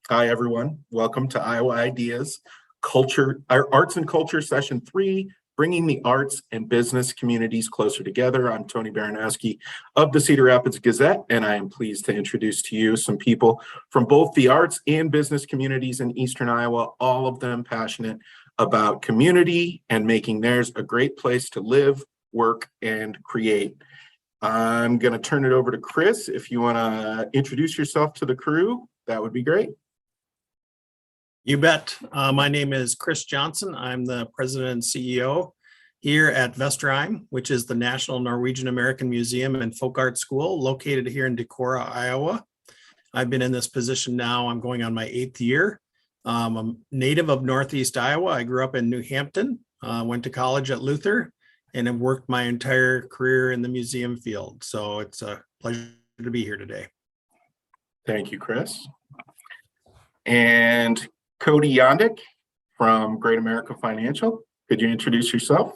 Hi, everyone. Welcome to Iowa Ideas Arts and Culture Session 3, bringing the arts and business communities closer together. I'm Tony Baranowski of the Cedar Rapids Gazette, and I am pleased to introduce to you some people from both the arts and business communities in Eastern Iowa, all of them passionate about community and making theirs a great place to live, work, and create. I'm going to turn it over to Chris. If you want to introduce yourself to the crew, that would be great. You bet. My name is Chris Johnson. I'm the president and CEO here at Vesterheim, which is the National Norwegian American Museum and Folk Art School located here in Decorah, Iowa. I've been in this position now, I'm going on my 8th year. I'm a native of Northeast Iowa. I grew up in New Hampton, went to college at Luther, and have worked my entire career in the museum field. So it's a pleasure to be here today. Thank you, Chris. And Cody Jandik from Great America Financial. Could you introduce yourself?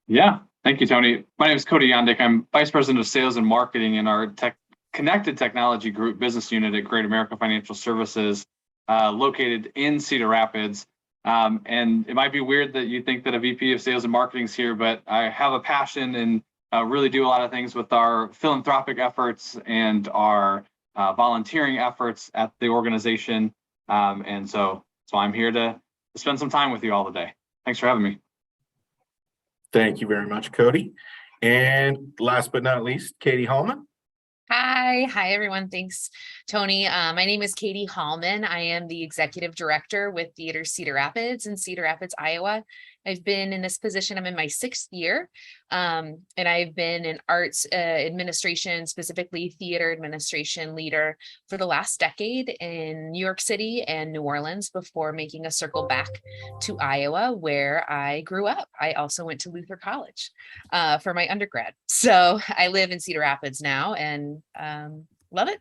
Yeah, thank you, Tony. My name is Cody Jandik. I'm Vice President of Sales and Marketing in our Connected Technology Group business unit at Great America Financial Services, located in Cedar Rapids. And it might be weird that you think that a VP of Sales and Marketing is here, but I have a passion and really do a lot of things with our philanthropic efforts and our volunteering efforts at the organization. And so I'm here to spend some time with you all today. Thanks for having me. Thank you very much, Cody. And last but not least, Katie Hallman. Hi, everyone. Thanks, Tony. My name is Katie Hallman. I am the executive director with Theater Cedar Rapids in Cedar Rapids, Iowa. I've been in this position, I'm in my 6th year, and I've been an arts administration, specifically theater administration leader for the last decade in New York City and New Orleans before making a circle back to Iowa, where I grew up. I also went to Luther College for my undergrad. So I live in Cedar Rapids now and love it.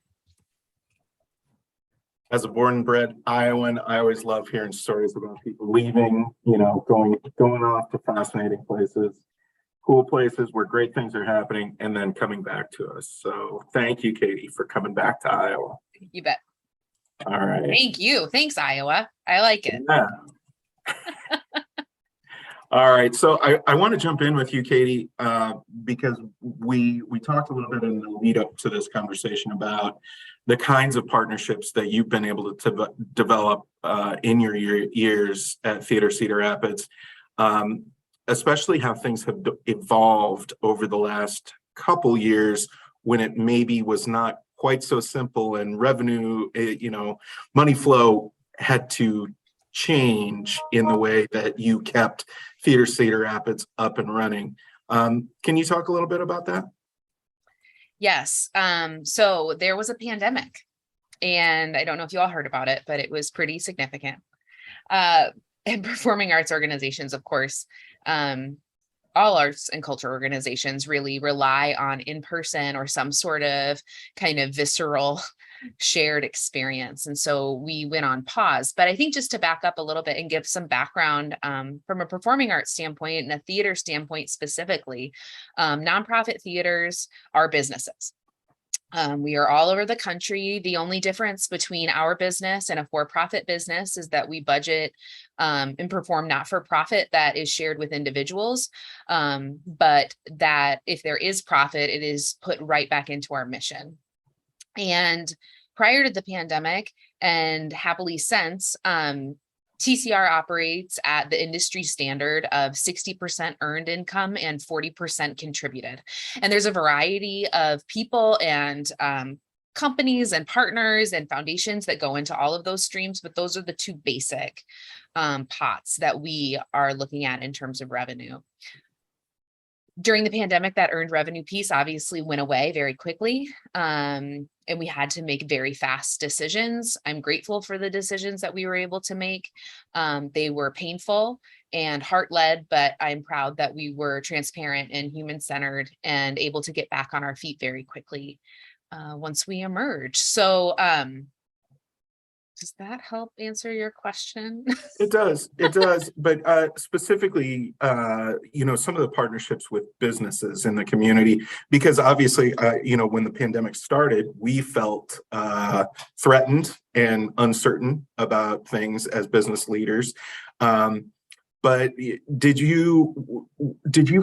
As a born and bred Iowan, I always love hearing stories about people leaving, going off to fascinating places, cool places where great things are happening, and then coming back to us. So thank you, Katie, for coming back to Iowa. You bet. All right. Thank you. Thanks, Iowa. I like it. Yeah. All right. So I want to jump in with you, Katie, because we talked a little bit in the lead up to this conversation about the kinds of partnerships that you've been able to develop in your years at Theater Cedar Rapids, especially how things have evolved over the last couple years when it maybe was not quite so simple and revenue, money flow had to change in the way that you kept Theater Cedar Rapids up and running. Can you talk a little bit about that? Yes. So there was a pandemic, and I don't know if you all heard about it, but it was pretty significant. And performing arts organizations, of course, all arts and culture organizations really rely on in-person or some sort of kind of visceral shared experience. And so we went on pause. But I think just to back up a little bit and give some background from a performing arts standpoint and a theater standpoint specifically, nonprofit theaters are businesses. We are all over the country. The only difference between our business and a for-profit business is that we budget and perform not-for-profit that is shared with individuals, but that if there is profit, it is put right back into our mission. And prior to the pandemic, and happily since, TCR operates at the industry standard of 60% earned income and 40% contributed. And there's a variety of people and companies and partners and foundations that go into all of those streams, but those are the two basic pots that we are looking at in terms of revenue. During the pandemic, that earned revenue piece obviously went away very quickly, and we had to make very fast decisions. I'm grateful for the decisions that we were able to make. They were painful and heart-led, but I'm proud that we were transparent and human-centered and able to get back on our feet very quickly once we emerged. So does that help answer your question? It does. But specifically, some of the partnerships with businesses in the community, because obviously, when the pandemic started, we felt threatened and uncertain about things as business leaders. But did you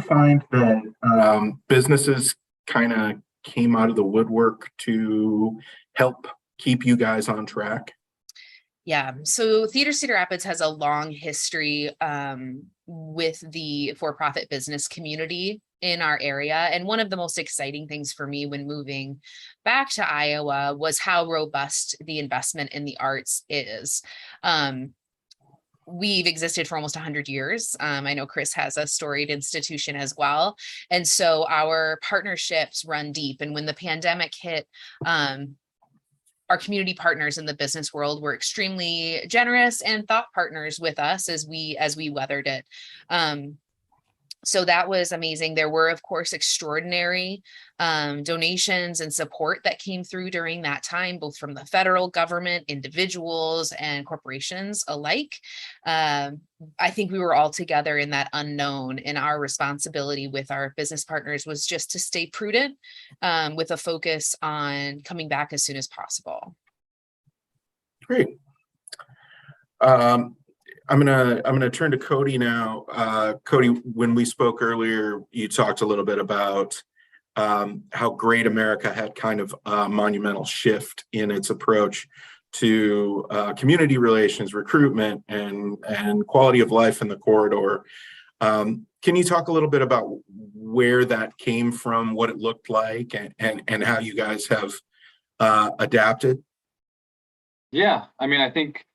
find that businesses kind of came out of the woodwork to help keep you guys on track? Yeah, so Theater Cedar Rapids has a long history with the for-profit business community in our area. And one of the most exciting things for me when moving back to Iowa was how robust the investment in the arts is. We've existed for almost 100 years. I know Chris has a storied institution as well. And so our partnerships run deep. And when the pandemic hit, our community partners in the business world were extremely generous and thought partners with us as we weathered it. So that was amazing. There were, of course, extraordinary donations and support that came through during that time, both from the federal government, individuals, and corporations alike. I think we were all together in that unknown, and our responsibility with our business partners was just to stay prudent with a focus on coming back as soon as possible. Great. I'm gonna turn to Cody now. Cody, when we spoke earlier, you talked a little bit about how Great America had kind of a monumental shift in its approach to community relations, recruitment, and quality of life in the corridor. Can you talk a little bit about where that came from, what it looked like, and how you guys have adapted? Yeah, I mean, I think,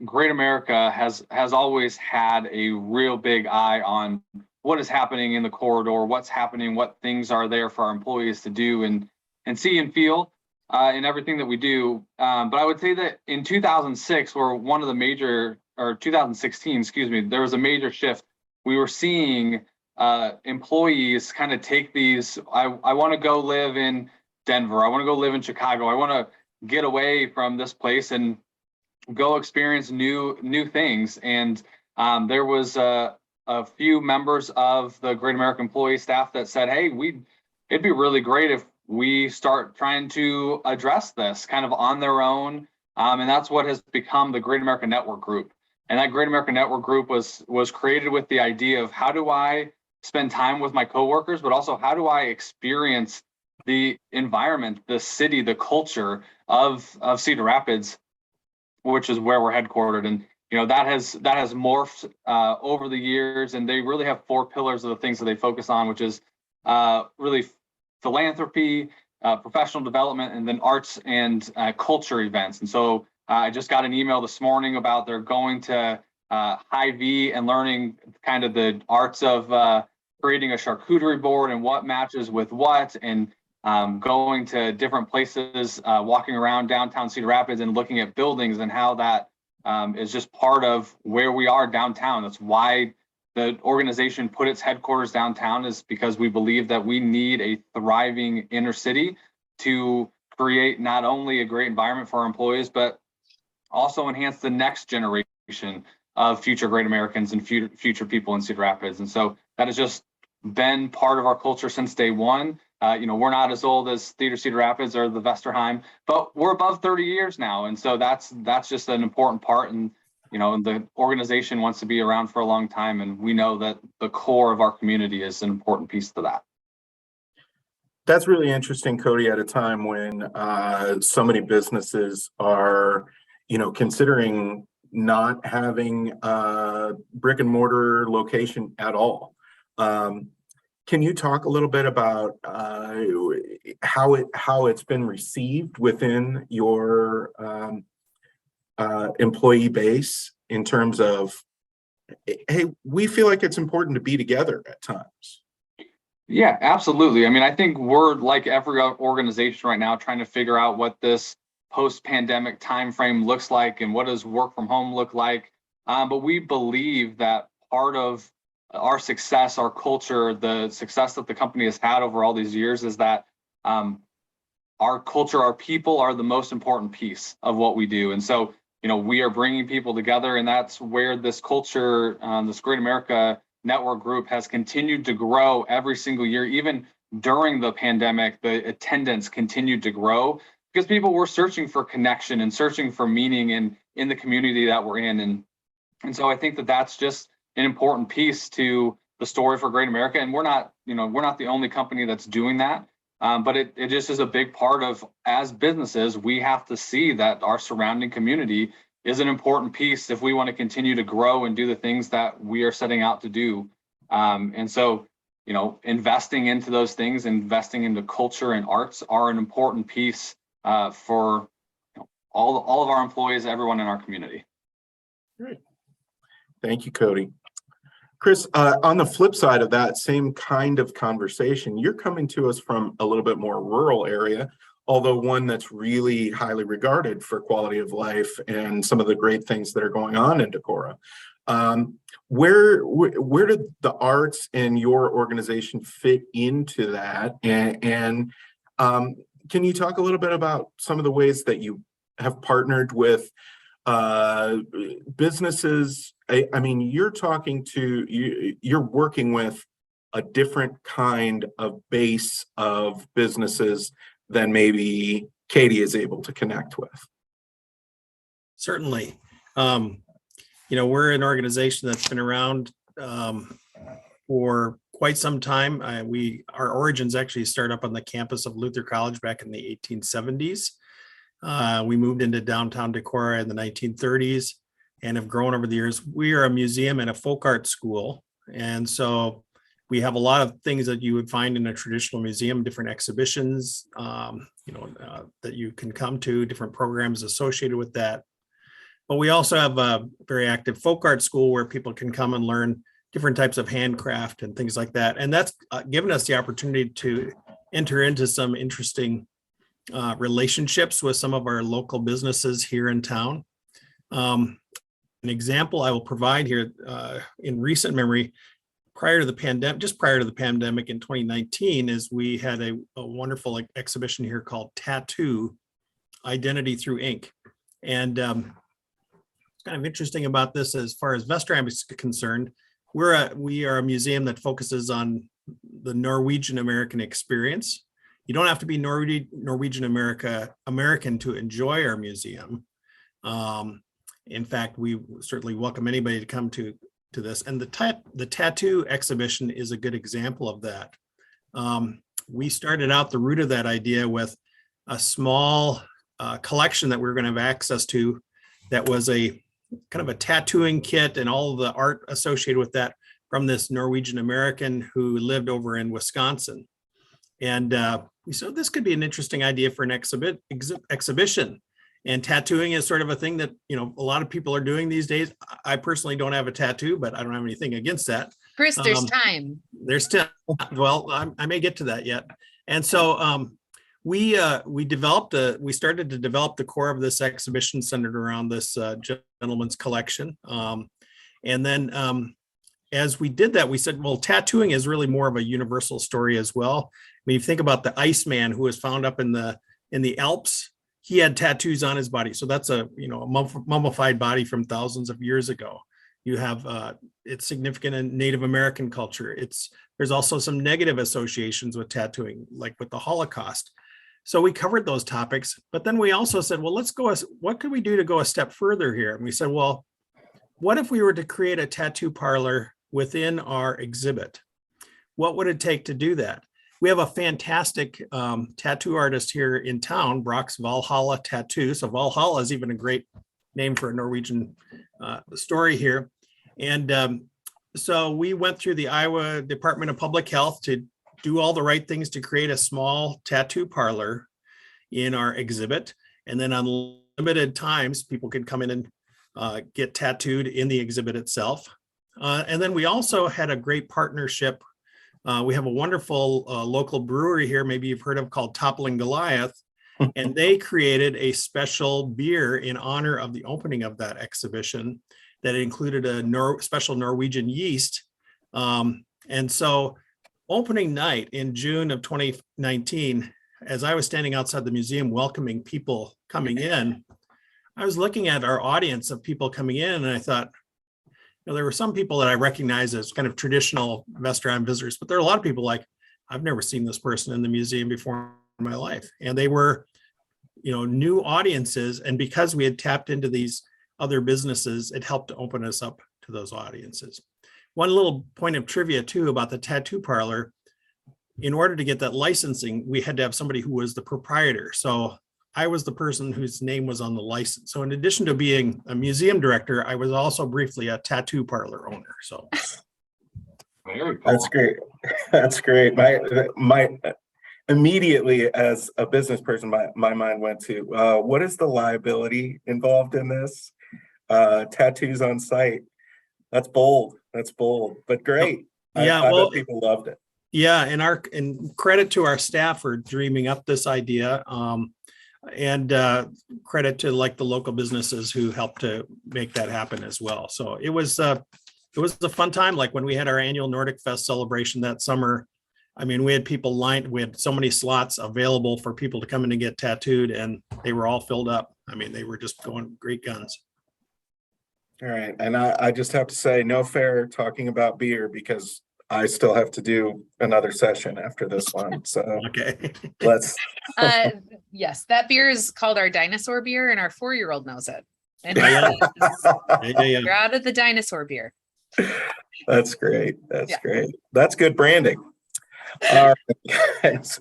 Great America has always had a real big eye on what is happening in the corridor, what's happening, what things are there for our employees to do and see and feel in everything that we do. But I would say that in 2006, or 2016, excuse me, there was a major shift. We were seeing employees kind of take these, I want to go live in Denver, I want to go live in Chicago, I want to get away from this place and go experience new things. And there was a few members of the Great American employee staff that said, hey, it'd be really great if we start trying to address this kind of on their own. And that's what has become the Great American Network Group. And that Great American Network Group was created with the idea of how do I spend time with my coworkers, but also how do I experience the environment, the city, the culture of Cedar Rapids, which is where we're headquartered. And that has morphed over the years, and they really have 4 pillars of the things that they focus on, which is really philanthropy, professional development, and then arts and culture events. And so I just got an email this morning about they're going to Hy-Vee and learning kind of the arts of creating a charcuterie board and what matches with what, and going to different places, walking around downtown Cedar Rapids and looking at buildings and how that is just part of where we are downtown. That's why the organization put its headquarters downtown, is because we believe that we need a thriving inner city to create not only a great environment for our employees, but also enhance the next generation of future Great Americans and future people in Cedar Rapids. And so that has just been part of our culture since day one. We're not as old as Theater Cedar Rapids or the Vesterheim, but we're above 30 years now. And so that's just an important part. And, the organization wants to be around for a long time. And we know that the core of our community is an important piece to that. That's really interesting, Cody, at a time when so many businesses are, considering not having a brick and mortar location at all. Can you talk a little bit about how it's been received within your employee base in terms of, hey, we feel like it's important to be together at times? Yeah, absolutely. I mean, I think we're like every organization right now trying to figure out what this post-pandemic timeframe looks like and what does work from home look like. But we believe that part of our success, our culture, the success that the company has had over all these years is that our culture, our people are the most important piece of what we do. And so, we are bringing people together, and that's where this culture, this Great America Network Group has continued to grow every single year, even during the pandemic, the attendance continued to grow because people were searching for connection and searching for meaning in the community that we're in. And so I think that that's just an important piece to the story for Great America. And we're not the only company that's doing that. But it just is a big part of, as businesses, we have to see that our surrounding community is an important piece if we want to continue to grow and do the things that we are setting out to do. And so, investing into those things, investing into culture and arts are an important piece for all of our employees, everyone in our community. Great. Thank you, Cody. Chris, on the flip side of that same kind of conversation, you're coming to us from a little bit more rural area, although one that's really highly regarded for quality of life and some of the great things that are going on in Decorah. Where did the arts and your organization fit into that? And can you talk a little bit about some of the ways that you have partnered with businesses? I mean, you're working with a different kind of base of businesses than maybe Katie is able to connect with. Certainly. We're an organization that's been around for quite some time. Our origins actually start up on the campus of Luther College back in the 1870s. We moved into downtown Decorah in the 1930s and have grown over the years. We are a museum and a folk art school. And so we have a lot of things that you would find in a traditional museum, different exhibitions, that you can come to, different programs associated with that. But we also have a very active folk art school where people can come and learn different types of handcraft and things like that. And that's given us the opportunity to enter into some interesting relationships with some of our local businesses here in town. An example I will provide here in recent memory, prior to the pandemic in 2019, is we had a wonderful exhibition here called Tattoo: Identity Through Ink. And kind of interesting about this, as far as Vesterheim is concerned, we are a museum that focuses on the Norwegian American experience. You don't have to be Norwegian American to enjoy our museum. In fact, we certainly welcome anybody to come to this. And the tattoo exhibition is a good example of that. We started out the root of that idea with a small collection that we were going to have access to that was a kind of a tattooing kit and all of the art associated with that from this Norwegian American who lived over in Wisconsin. And we said this could be an interesting idea for an exhibition. And tattooing is sort of a thing that, a lot of people are doing these days. I personally don't have a tattoo, but I don't have anything against that. Chris, there's time. There's time. Well, I may get to that yet. And so we started to develop the core of this exhibition centered around this gentleman's collection. And then as we did that, we said, well, tattooing is really more of a universal story as well. I mean, you think about the Iceman who was found up in the Alps. He had tattoos on his body. So that's a mummified body from thousands of years ago. You have it's significant in Native American culture. There's also some negative associations with tattooing, like with the Holocaust. So we covered those topics, but then we also said, well, what could we do to go a step further here? And we said, well, what if we were to create a tattoo parlor within our exhibit? What would it take to do that? We have a fantastic tattoo artist here in town, Brock's Valhalla Tattoo. So Valhalla is even a great name for a Norwegian story here. And so we went through the Iowa Department of Public Health to do all the right things to create a small tattoo parlor in our exhibit. And then on limited times, people could come in and get tattooed in the exhibit itself. And then we also had a great partnership. We have a wonderful local brewery here, maybe you've heard of, called Toppling Goliath. And they created a special beer in honor of the opening of that exhibition that included a special Norwegian yeast. And so opening night in June of 2019, as I was standing outside the museum welcoming people coming in, I was looking at our audience of people coming in, and I thought, there were some people that I recognize as kind of traditional Vesterheim visitors, but there are a lot of people like, I've never seen this person in the museum before in my life. And they were, new audiences. And because we had tapped into these other businesses, it helped to open us up to those audiences. One little point of trivia too about the tattoo parlor, in order to get that licensing, we had to have somebody who was the proprietor. So I was the person whose name was on the license. So in addition to being a museum director, I was also briefly a tattoo parlor owner. So Very cool. That's great. That's great. My immediately as a business person, my mind went to what is the liability involved in this? Tattoos on site. That's bold. But great. Yeah, I well, bet people loved it. yeah, and credit to our staff for dreaming up this idea. And credit to like the local businesses who helped to make that happen as well. So it was a fun time. Like when we had our annual Nordic Fest celebration that summer, I mean, we had people lined, we had so many slots available for people to come in and get tattooed, and they were all filled up. I mean, they were just going great guns. All right. And I just have to say, no fair talking about beer because I still have to do another session after this one. So Okay. let's. Yes, that beer is called our dinosaur beer, and our 4-year-old knows it. And Yeah. you're out of the dinosaur beer. That's great. That's Yeah. great. That's good branding. All right.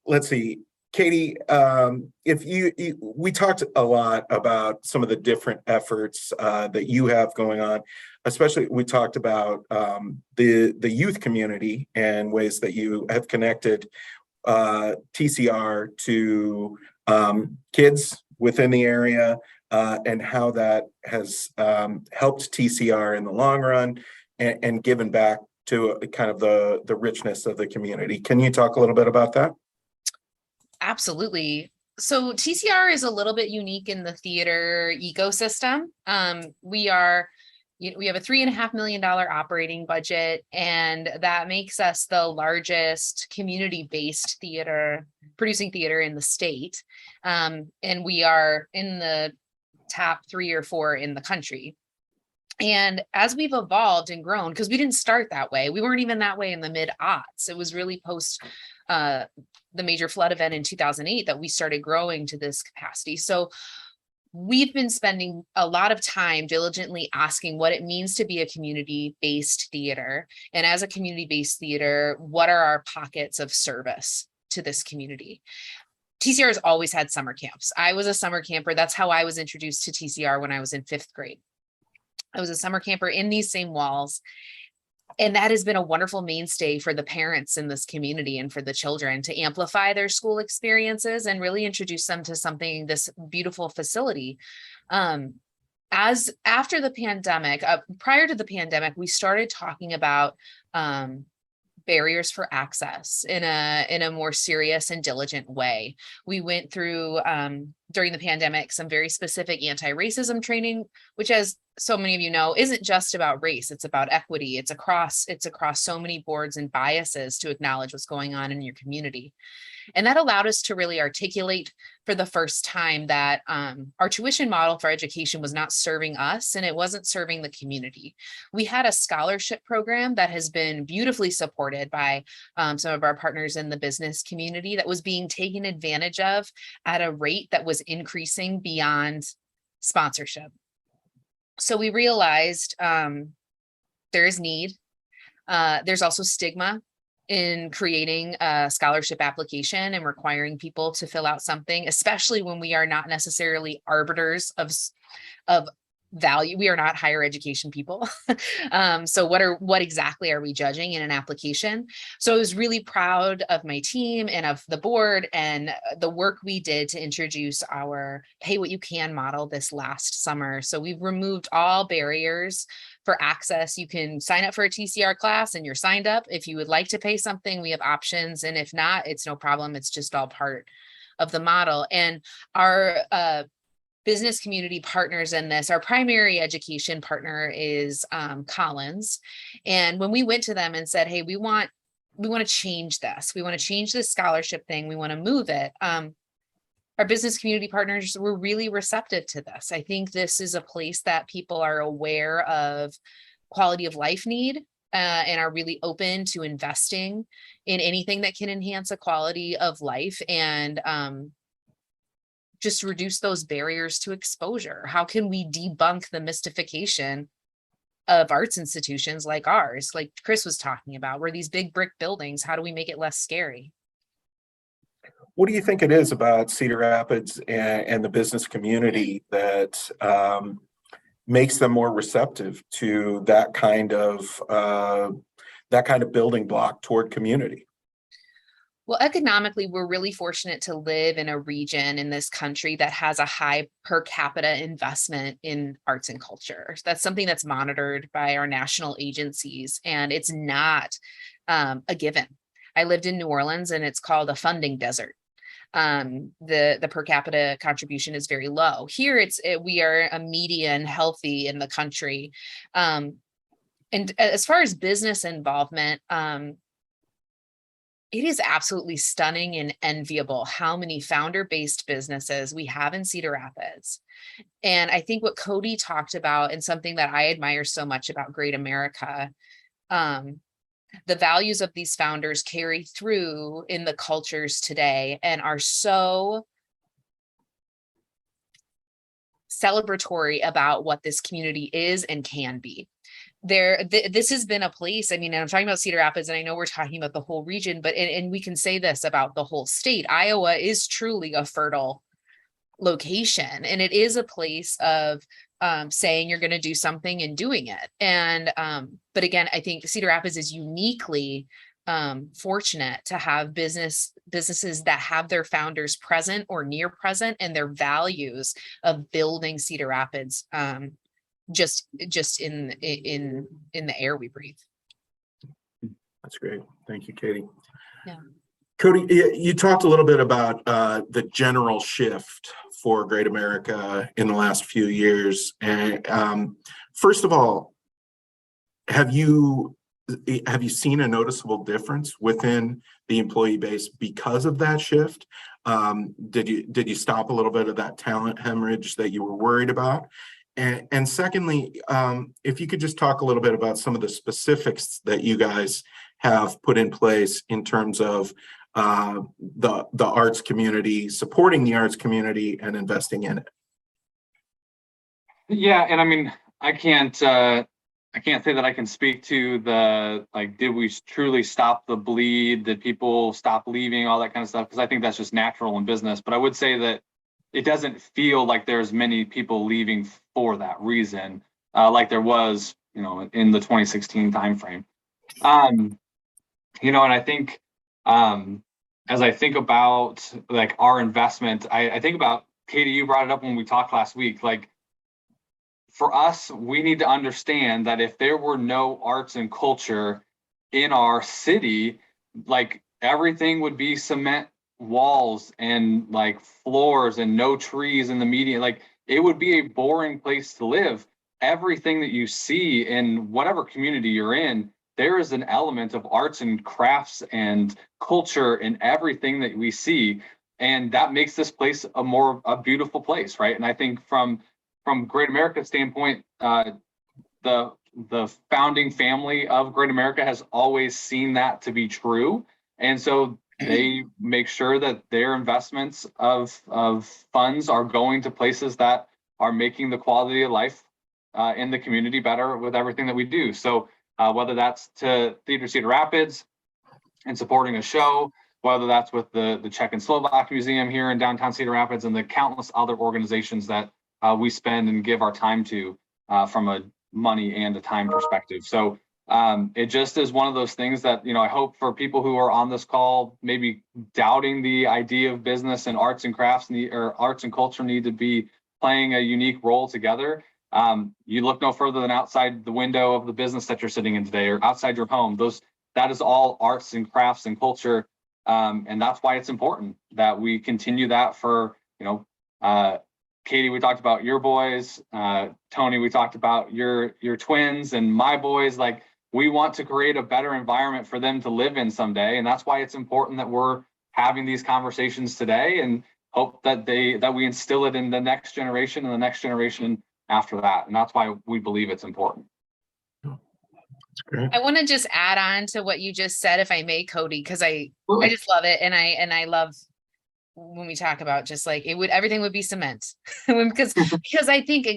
Let's see. Katie, we talked a lot about some of the different efforts that you have going on. Especially, we talked about the youth community and ways that you have connected TCR to kids within the area and how that has helped TCR in the long run and given back to kind of the richness of the community. Can you talk a little bit about that? Absolutely. So TCR is a little bit unique in the theater ecosystem. We have a $3.5 million operating budget, and that makes us the largest community-based producing theater in the state. And we are in the top 3 or 4 in the country. And as we've evolved and grown, because we didn't start that way, we weren't even that way in the mid-aughts. It was really post the major flood event in 2008 that we started growing to this capacity. So we've been spending a lot of time diligently asking what it means to be a community-based theater. And as a community-based theater, what are our pockets of service to this community? TCR has always had summer camps. I was a summer camper. That's how I was introduced to TCR when I was in 5th grade. I was a summer camper in these same walls. And that has been a wonderful mainstay for the parents in this community and for the children to amplify their school experiences and really introduce them to this beautiful facility. As after the pandemic, prior to the pandemic, we started talking about barriers for access in a more serious and diligent way. We went through during the pandemic some very specific anti-racism training, which, as so many of you know, isn't just about race. It's about equity. It's across so many boards and biases to acknowledge what's going on in your community. And that allowed us to really articulate for the first time that our tuition model for education was not serving us and it wasn't serving the community. We had a scholarship program that has been beautifully supported by some of our partners in the business community that was being taken advantage of at a rate that was increasing beyond sponsorship. So we realized there is need. There's also stigma in creating a scholarship application and requiring people to fill out something, especially when we are not necessarily arbiters of value. We are not higher education people. So what exactly are we judging in an application? So I was really proud of my team and of the board and the work we did to introduce our pay what you can model this last summer. So we've removed all barriers for access. You can sign up for a TCR class and you're signed up. If you would like to pay something, we have options. And if not, it's no problem. It's just all part of the model. And our business community partners in this, our primary education partner is Collins. And when we went to them and said, hey, we want to change this. We want to change this scholarship thing. We want to move it. Our business community partners were really receptive to this. I think this is a place that people are aware of quality of life need and are really open to investing in anything that can enhance a quality of life and just reduce those barriers to exposure. How can we debunk the mystification of arts institutions like ours, like Chris was talking about, where these big brick buildings, how do we make it less scary? What do you think it is about Cedar Rapids and the business community that makes them more receptive to that kind of building block toward community? Well, economically, we're really fortunate to live in a region in this country that has a high per capita investment in arts and culture. That's something that's monitored by our national agencies, and it's not a given. I lived in New Orleans, and it's called a funding desert. The per capita contribution is very low. Here, we are a median healthy in the country. And as far as business involvement, it is absolutely stunning and enviable how many founder-based businesses we have in Cedar Rapids. And I think what Cody talked about, and something that I admire so much about Great America, the values of these founders carry through in the cultures today and are so celebratory about what this community is and can be. This has been a place, I mean, and I'm talking about Cedar Rapids, and I know we're talking about the whole region, but and we can say this about the whole state. Iowa is truly a fertile location, and it is a place of saying you're going to do something and doing it. And but again, I think Cedar Rapids is uniquely fortunate to have businesses that have their founders present or near present, and their values of building Cedar Rapids just in the air we breathe. That's great. Thank you, Katie. Yeah. Cody, you talked a little bit about the general shift for Great America in the last few years. And first of all, have you seen a noticeable difference within the employee base because of that shift? Did you stop a little bit of that talent hemorrhage that you were worried about? And secondly, if you could just talk a little bit about some of the specifics that you guys have put in place in terms of the arts community, supporting the arts community and investing in it. Yeah, and I mean, I can't say that I can speak to the, like, did we truly stop the bleed? Did people stop leaving? All that kind of stuff, because I think that's just natural in business. But I would say that it doesn't feel like there's many people leaving for that reason, like there was, in the 2016 timeframe. And I think as I think about like our investment, I think about, Katie, you brought it up when we talked last week. Like, for us, we need to understand that if there were no arts and culture in our city, like everything would be cement walls and like floors and no trees in the median. Like, it would be a boring place to live. Everything that you see in whatever community you're in, there is an element of arts and crafts and culture in everything that we see. And that makes this place a beautiful place, right? And I think from Great America's standpoint, the founding family of Great America has always seen that to be true. And so they make sure that their investments of funds are going to places that are making the quality of life in the community better with everything that we do. So whether that's to Theater Cedar Rapids and supporting a show, whether that's with the Czech and Slovak Museum here in downtown Cedar Rapids, and the countless other organizations that we spend and give our time to from a money and a time perspective. So it just is one of those things that, I hope for people who are on this call, maybe doubting the idea of business and arts and crafts or arts and culture need to be playing a unique role together. You look no further than outside the window of the business that you're sitting in today, or outside your home. That is all arts and crafts and culture. And that's why it's important that we continue that for, Katie, we talked about your boys. Tony, we talked about your twins and my boys. Like, we want to create a better environment for them to live in someday. And that's why it's important that we're having these conversations today, and hope that we instill it in the next generation and the next generation after that. And that's why we believe it's important. Great. I want to just add on to what you just said, if I may, Cody, because I Absolutely. just love it. And I love when we talk about just like everything would be cement because I think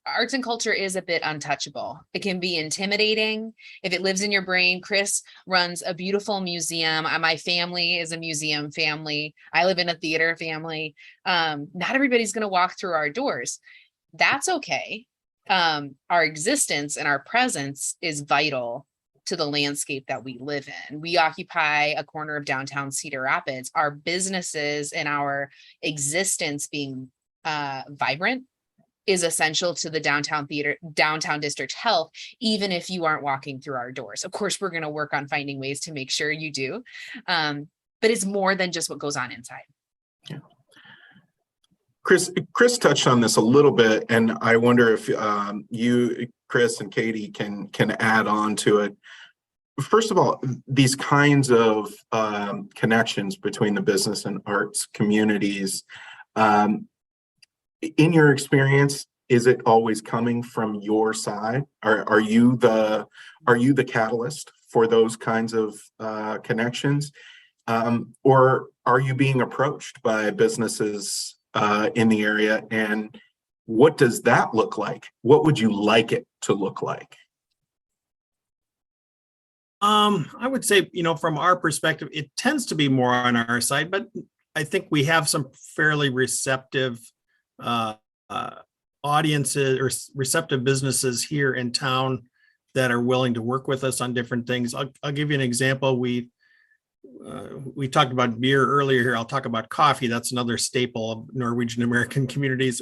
arts and culture is a bit untouchable. It can be intimidating if it lives in your brain. Chris runs a beautiful museum. My family is a museum family. I live in a theater family. Not everybody's going to walk through our doors. That's okay. Our existence and our presence is vital to the landscape that we live in. We occupy a corner of downtown Cedar Rapids. Our businesses and our existence being vibrant is essential to the downtown district health, even if you aren't walking through our doors. Of course, we're going to work on finding ways to make sure you do. But it's more than just what goes on inside. Yeah. Chris touched on this a little bit, and I wonder if you, Chris and Katie, can add on to it. First of all, these kinds of connections between the business and arts communities, in your experience, is it always coming from your side? Are you the catalyst for those kinds of connections, or are you being approached by businesses in the area, and what does that look like? What would you like it to look like? I would say, from our perspective, it tends to be more on our side, but I think we have some fairly receptive audiences or receptive businesses here in town that are willing to work with us on different things. I'll give you an example. We talked about beer earlier here. I'll talk about coffee. That's another staple of Norwegian American communities.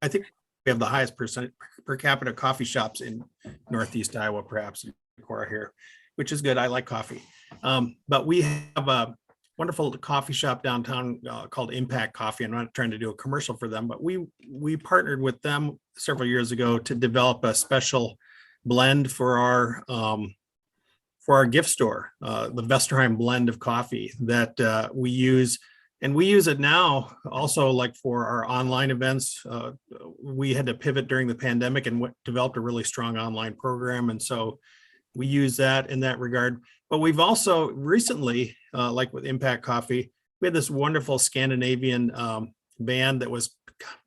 I think we have the highest percent per capita coffee shops in Northeast Iowa, perhaps here, which is good. I like coffee. But we have a wonderful coffee shop downtown called Impact Coffee. I'm not trying to do a commercial for them, but we partnered with them several years ago to develop a special blend for our gift store, the Vesterheim blend of coffee that we use. And we use it now also like for our online events. We had to pivot during the pandemic and developed a really strong online program. And so we use that in that regard. But we've also recently, like with Impact Coffee, we had this wonderful Scandinavian band that was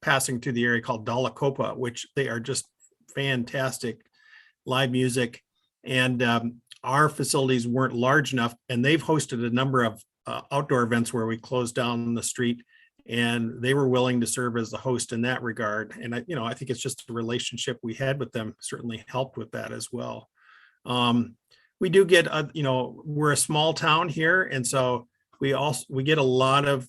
passing through the area called Dalakopa, which they are just fantastic live music. And our facilities weren't large enough, and they've hosted a number of outdoor events where we closed down the street, and they were willing to serve as the host in that regard. And I think it's just the relationship we had with them certainly helped with that as well. We do get, we're a small town here, and so we get a lot of,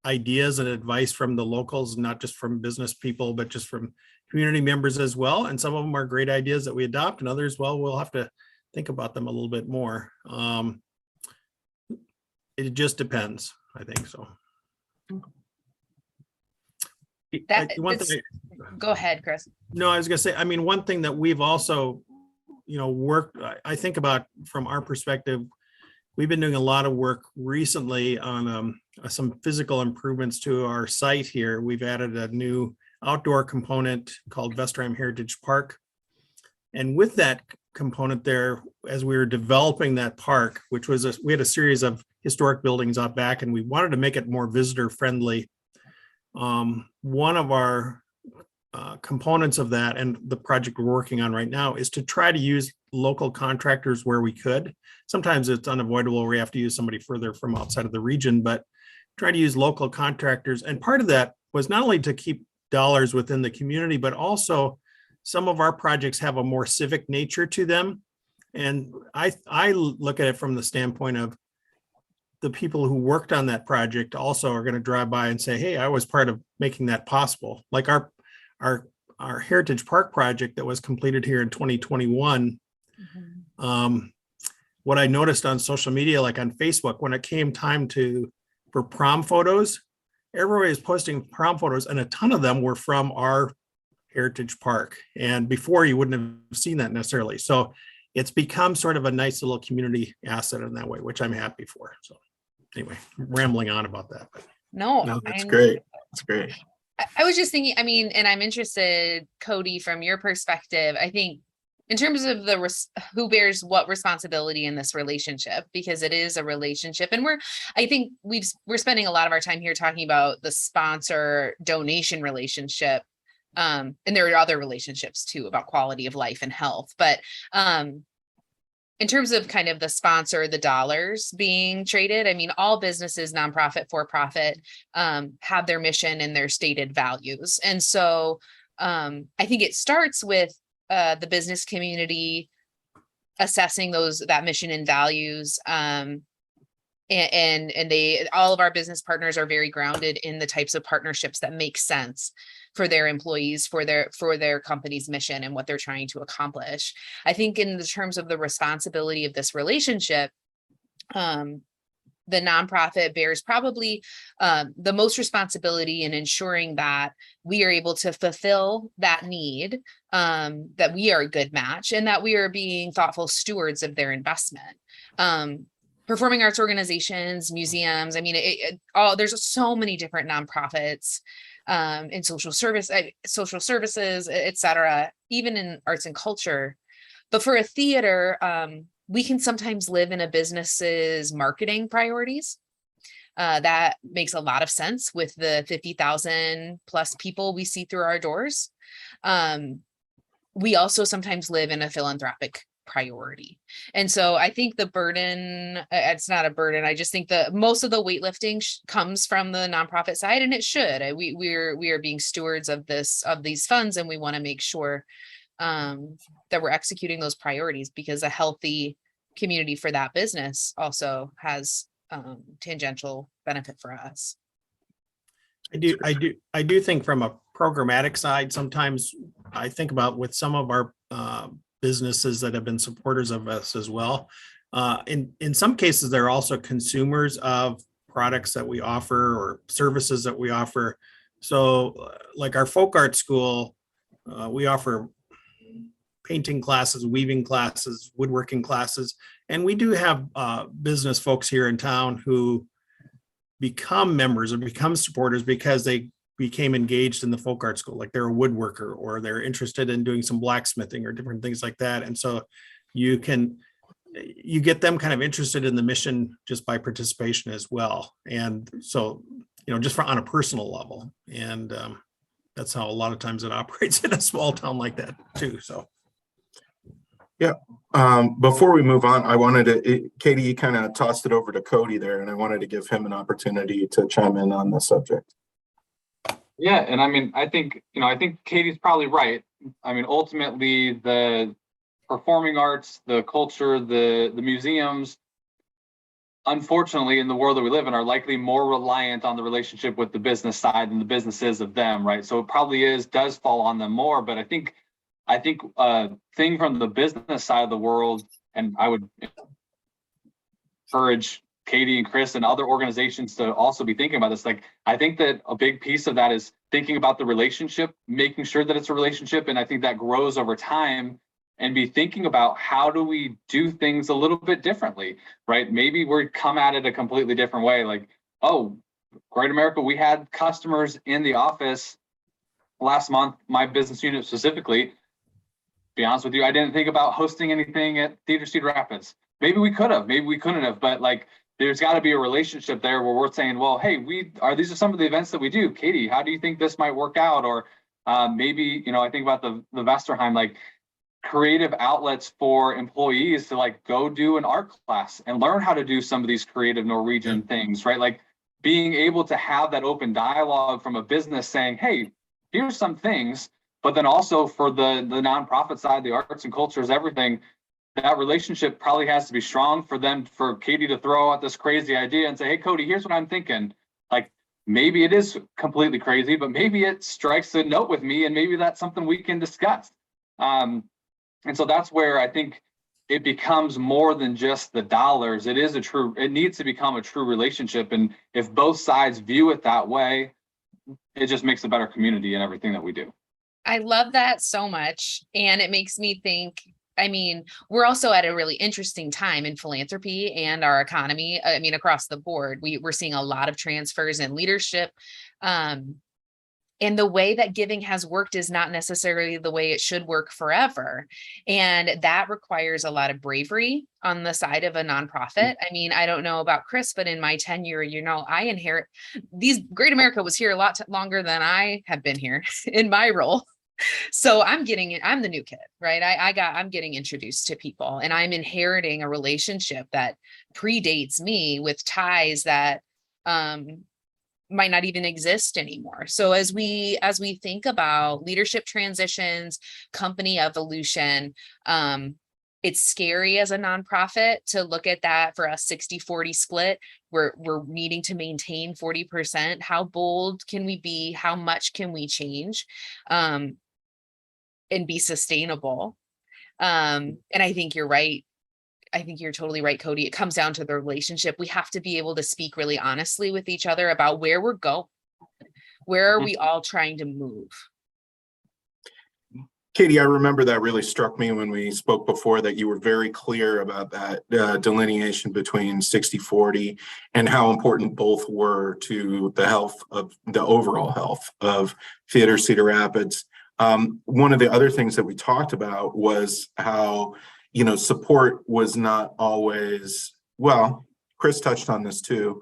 ideas and advice from the locals, not just from business people, but just from community members as well. And some of them are great ideas that we adopt, and others, well, we'll have to think about them a little bit more. It just depends, I think so. Go ahead, Chris. No, I was going to say, one thing that we've also, worked, I think about from our perspective, we've been doing a lot of work recently on some physical improvements to our site here. We've added a new outdoor component called Vesterheim Heritage Park. And with that component there, as we were developing that park, which was we had a series of historic buildings out back, and we wanted to make it more visitor friendly. One of our components of that, and the project we're working on right now, is to try to use local contractors where we could. Sometimes it's unavoidable. We have to use somebody further from outside of the region, but try to use local contractors. And part of that was not only to keep dollars within the community, but also some of our projects have a more civic nature to them. And I look at it from the standpoint of the people who worked on that project also are going to drive by and say, hey, I was part of making that possible. Like our Heritage Park project that was completed here in 2021. What I noticed on social media, like on Facebook, when it came time for prom photos, everybody was posting prom photos, and a ton of them were from our Heritage Park. And before, you wouldn't have seen that necessarily. So it's become sort of a nice little community asset in that way, which I'm happy for. So anyway, rambling on about that. But. No, that's great. That's great. I was just thinking, and I'm interested, Cody, from your perspective. I think in terms of who bears what responsibility in this relationship, because it is a relationship, and I think we're spending a lot of our time here talking about the sponsor donation relationship, and there are other relationships too about quality of life and health, but in terms of kind of the sponsor, the dollars being traded, I mean, all businesses, nonprofit, for profit, have their mission and their stated values, and so I think it starts with the business community assessing that mission and values, and all of our business partners are very grounded in the types of partnerships that make sense for their employees, for their company's mission and what they're trying to accomplish. I think in the terms of the responsibility of this relationship, the nonprofit bears probably the most responsibility in ensuring that we are able to fulfill that need, that we are a good match, and that we are being thoughtful stewards of their investment. Performing arts organizations, museums, I mean, there's so many different nonprofits in social services, et cetera, even in arts and culture. But for a theater, we can sometimes live in a business's marketing priorities. That makes a lot of sense with the 50,000 plus people we see through our doors. We also sometimes live in a philanthropic priority. And so I think the burden, it's not a burden. I just think that most of the weightlifting comes from the nonprofit side, and it should. We are being stewards of these funds, and we want to make sure that we're executing those priorities, because a healthy community for that business also has tangential benefit for us. I do think from a programmatic side, sometimes I think about with some of our businesses that have been supporters of us as well. In some cases, they're also consumers of products that we offer or services that we offer. So like our folk art school, we offer painting classes, weaving classes, woodworking classes. And we do have business folks here in town who become members or become supporters because they became engaged in the folk art school, like they're a woodworker or they're interested in doing some blacksmithing or different things like that. And so you get them kind of interested in the mission just by participation as well. And so, just on a personal level. And that's how a lot of times it operates in a small town like that too. So. Yeah. Before we move on, I wanted to, Katie, you kind of tossed it over to Cody there, and I wanted to give him an opportunity to chime in on the subject. Yeah, and I mean, I think Katie's probably right. I mean, ultimately, the performing arts, the culture, the museums, unfortunately, in the world that we live in, are likely more reliant on the relationship with the business side than the businesses of them, right? So it probably does fall on them more. But I think thing from the business side of the world, and I would encourage Katie and Chris and other organizations to also be thinking about this. Like, I think that a big piece of that is thinking about the relationship, making sure that it's a relationship. And I think that grows over time, and be thinking about how do we do things a little bit differently, right? Maybe we come at it a completely different way. Like, oh, Great America, we had customers in the office last month, my business unit specifically. Be honest with you, I didn't think about hosting anything at Theater Cedar Rapids. Maybe we could have, maybe we couldn't have, but like, there's got to be a relationship there where we're saying, well, hey, these are some of the events that we do. Katie, how do you think this might work out? Or maybe, I think about the Vesterheim, like creative outlets for employees to like go do an art class and learn how to do some of these creative Norwegian things, right? Like being able to have that open dialogue from a business saying, hey, here's some things, but then also for the nonprofit side, the arts and cultures, everything, that relationship probably has to be strong for Katie to throw out this crazy idea and say, hey, Cody, here's what I'm thinking. Like, maybe it is completely crazy, but maybe it strikes a note with me, and maybe that's something we can discuss. And so that's where I think it becomes more than just the dollars. It needs to become a true relationship. And if both sides view it that way, it just makes a better community in everything that we do. I love that so much. And it makes me think, I mean, we're also at a really interesting time in philanthropy and our economy. I mean, across the board, we're seeing a lot of transfers in leadership. And the way that giving has worked is not necessarily the way it should work forever. And that requires a lot of bravery on the side of a nonprofit. I mean, I don't know about Chris, but in my tenure, I inherit these. Great America was here a lot longer than I have been here in my role. So I'm the new kid, right? I'm getting introduced to people, and I'm inheriting a relationship that predates me with ties that, might not even exist anymore. So as we think about leadership transitions, company evolution, it's scary as a nonprofit to look at that for a 60-40 split. We're needing to maintain 40%. How bold can we be? How much can we change, and be sustainable? And I think you're right. I think you're totally right, Cody. It comes down to the relationship. We have to be able to speak really honestly with each other about where we're going. Where are we all trying to move? Katie, I remember that really struck me when we spoke before, that you were very clear about that delineation between 60-40 and how important both were to the health of the overall health of Theater Cedar Rapids. One of the other things that we talked about was how, support was not always, well, Chris touched on this too.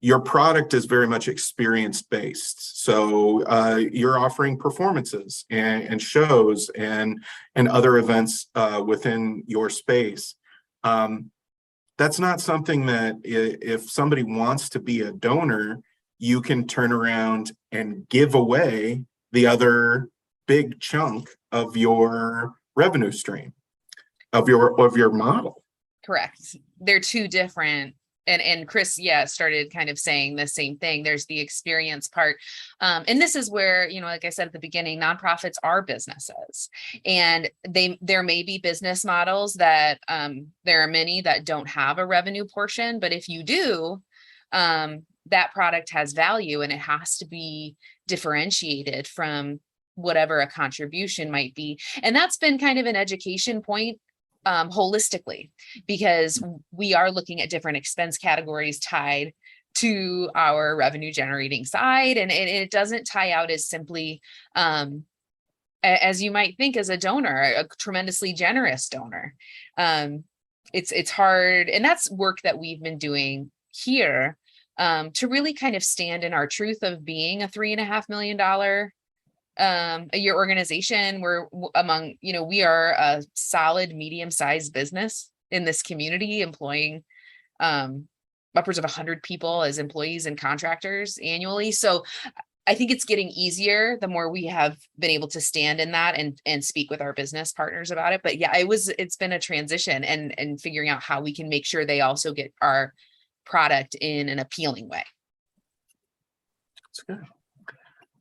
Your product is very much experience-based. So you're offering performances and shows and other events within your space. That's not something that if somebody wants to be a donor, you can turn around and give away the other big chunk of your revenue stream, of your model. Correct. They're two different. And Chris, started kind of saying the same thing. There's the experience part. And this is where, like I said at the beginning, nonprofits are businesses, and there may be business models that there are many that don't have a revenue portion, but if you do, that product has value, and it has to be differentiated from whatever a contribution might be. And that's been kind of an education point, holistically, because we are looking at different expense categories tied to our revenue generating side. And it doesn't tie out as simply, as you might think as a donor, a tremendously generous donor. It's hard. And that's work that we've been doing here, to really kind of stand in our truth of being a $3.5 million a year organization. We're among, we are a solid medium-sized business in this community, employing upwards of 100 people as employees and contractors annually. So I think it's getting easier the more we have been able to stand in that and speak with our business partners about it. But it's been a transition and figuring out how we can make sure they also get our product in an appealing way. That's good.